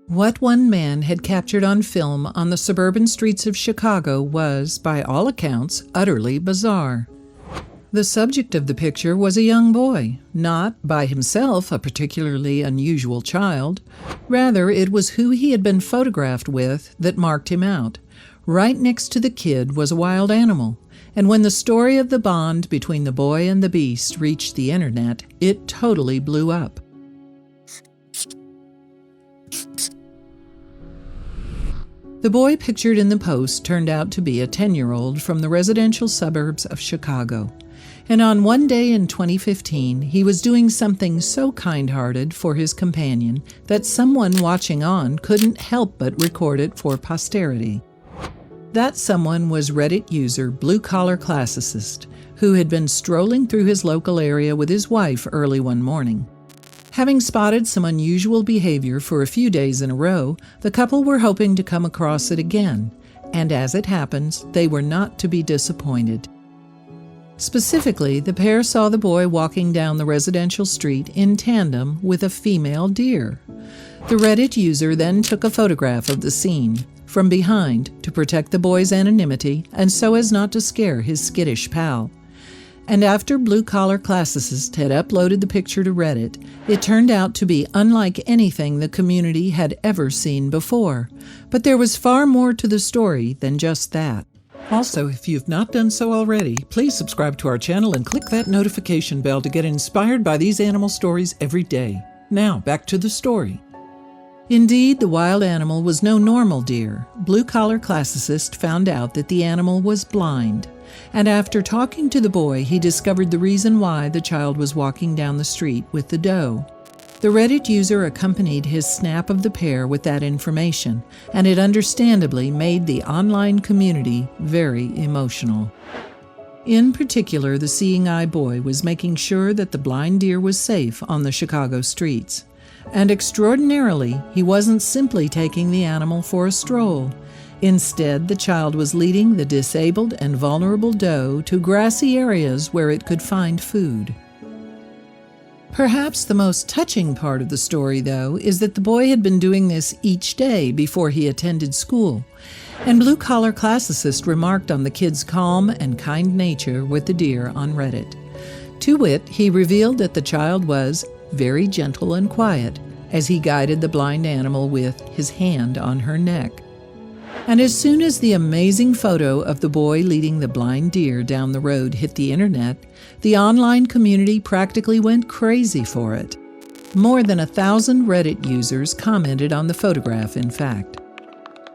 What one man had captured on film on the suburban streets of Chicago was, by all accounts, utterly bizarre. The subject of the picture was a young boy, not, by himself, a particularly unusual child. Rather, it was who he had been photographed with that marked him out. Right next to the kid was a wild animal, and when the story of the bond between the boy and the beast reached the internet, it totally blew up. The boy pictured in the post turned out to be a 10-year-old from the residential suburbs of Chicago. And on one day in 2015, he was doing something so kind-hearted for his companion that someone watching on couldn't help but record it for posterity. That someone was Reddit user Blue Collar Classicist, who had been strolling through his local area with his wife early one morning. Having spotted some unusual behavior for a few days in a row, the couple were hoping to come across it again, and as it happens, they were not to be disappointed. Specifically, the pair saw the boy walking down the residential street in tandem with a female deer. The Reddit user then took a photograph of the scene from behind to protect the boy's anonymity and so as not to scare his skittish pal. And after Blue Collar Classicist had uploaded the picture to Reddit, it turned out to be unlike anything the community had ever seen before. But there was far more to the story than just that. Also, if you've not done so already, please subscribe to our channel and click that notification bell to get inspired by these animal stories every day. Now, back to the story. Indeed, the wild animal was no normal deer. Blue Collar Classicist found out that the animal was blind. And after talking to the boy, he discovered the reason why the child was walking down the street with the doe. The Reddit user accompanied his snap of the pair with that information, and it understandably made the online community very emotional. In particular, the seeing eye boy was making sure that the blind deer was safe on the Chicago streets. And extraordinarily, he wasn't simply taking the animal for a stroll. Instead, the child was leading the disabled and vulnerable doe to grassy areas where it could find food. Perhaps the most touching part of the story, though, is that the boy had been doing this each day before he attended school, and Blue Collar Classicist remarked on the kid's calm and kind nature with the deer on Reddit. To wit, he revealed that the child was very gentle and quiet as he guided the blind animal with his hand on her neck. And as soon as the amazing photo of the boy leading the blind deer down the road hit the internet, the online community practically went crazy for it. More than 1,000 Reddit users commented on the photograph, in fact.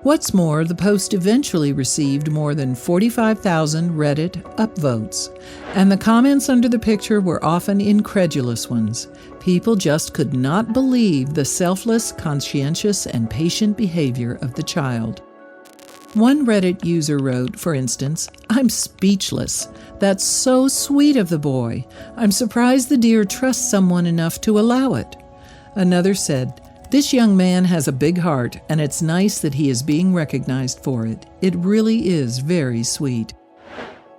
What's more, the post eventually received more than 45,000 Reddit upvotes, and the comments under the picture were often incredulous ones. People just could not believe the selfless, conscientious, and patient behavior of the child. One Reddit user wrote, for instance, "I'm speechless. That's so sweet of the boy. I'm surprised the deer trusts someone enough to allow it." Another said, "This young man has a big heart, and it's nice that he is being recognized for it. It really is very sweet."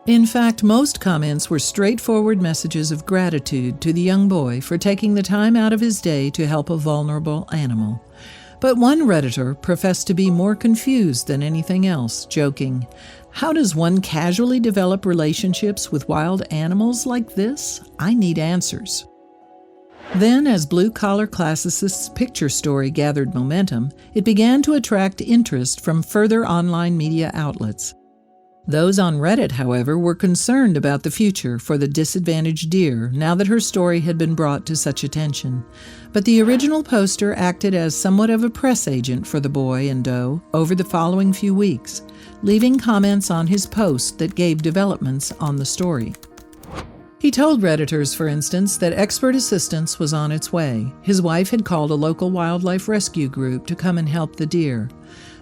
In fact, most comments were straightforward messages of gratitude to the young boy for taking the time out of his day to help a vulnerable animal. But one Redditor professed to be more confused than anything else, joking, "How does one casually develop relationships with wild animals like this? I need answers." Then, as Blue Collar Classicist's picture story gathered momentum, it began to attract interest from further online media outlets. Those on Reddit, however, were concerned about the future for the disadvantaged deer now that her story had been brought to such attention. But the original poster acted as somewhat of a press agent for the boy and doe over the following few weeks, leaving comments on his post that gave developments on the story. He told Redditors, for instance, that expert assistance was on its way. His wife had called a local wildlife rescue group to come and help the deer.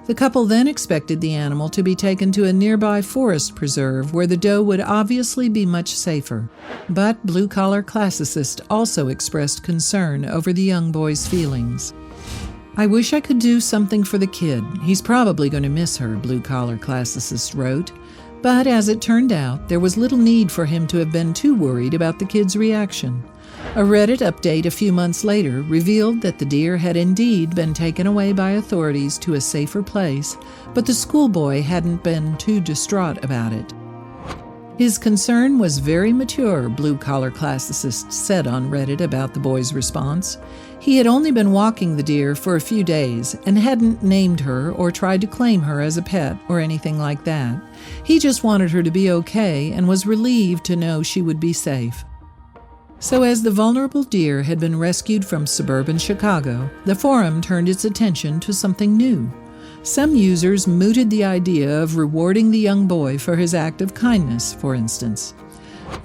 The couple then expected the animal to be taken to a nearby forest preserve where the doe would obviously be much safer. But Blue Collar Classicist also expressed concern over the young boy's feelings. "I wish I could do something for the kid. He's probably going to miss her," Blue Collar Classicist wrote. But as it turned out, there was little need for him to have been too worried about the kid's reaction. A Reddit update a few months later revealed that the deer had indeed been taken away by authorities to a safer place, but the schoolboy hadn't been too distraught about it. His concern was very mature, blue-collar classicists said on Reddit about the boy's response. He had only been walking the deer for a few days and hadn't named her or tried to claim her as a pet or anything like that. He just wanted her to be okay and was relieved to know she would be safe. So as the vulnerable deer had been rescued from suburban Chicago, the forum turned its attention to something new. Some users mooted the idea of rewarding the young boy for his act of kindness, for instance.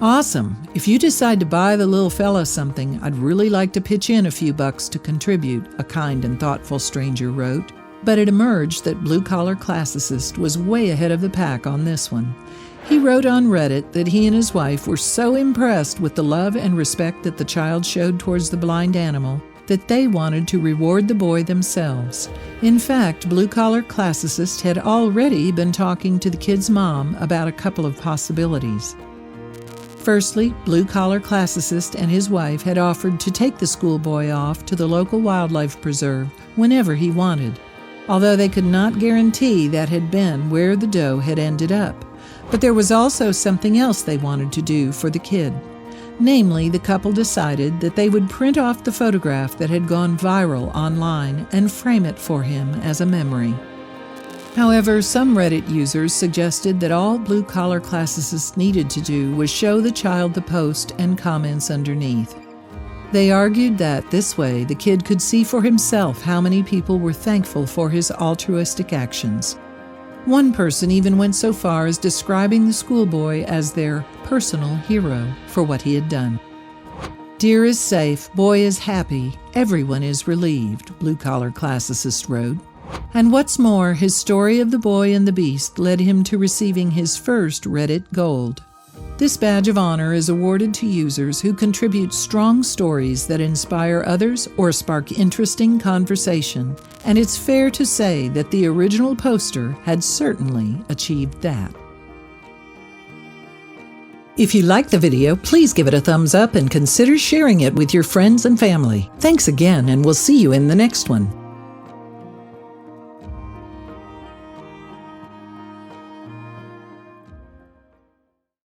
Awesome! If you decide to buy the little fella something, I'd really like to pitch in a few bucks to contribute, a kind and thoughtful stranger wrote. But it emerged that blue-collar classicist was way ahead of the pack on this one. He wrote on Reddit that he and his wife were so impressed with the love and respect that the child showed towards the blind animal that they wanted to reward the boy themselves. In fact, blue-collar classicist had already been talking to the kid's mom about a couple of possibilities. Firstly, blue-collar classicist and his wife had offered to take the schoolboy off to the local wildlife preserve whenever he wanted, although they could not guarantee that had been where the doe had ended up. But there was also something else they wanted to do for the kid. Namely, the couple decided that they would print off the photograph that had gone viral online and frame it for him as a memory. However, some Reddit users suggested that all blue-collar classicists needed to do was show the child the post and comments underneath. They argued that this way the kid could see for himself how many people were thankful for his altruistic actions. One person even went so far as describing the schoolboy as their personal hero for what he had done. Deer is safe, boy is happy, everyone is relieved, blue-collar classicist wrote. And what's more, his story of the boy and the beast led him to receiving his first Reddit Gold. This badge of honor is awarded to users who contribute strong stories that inspire others or spark interesting conversation, and it's fair to say that the original poster had certainly achieved that. If you liked the video, please give it a thumbs up and consider sharing it with your friends and family. Thanks again, and we'll see you in the next one.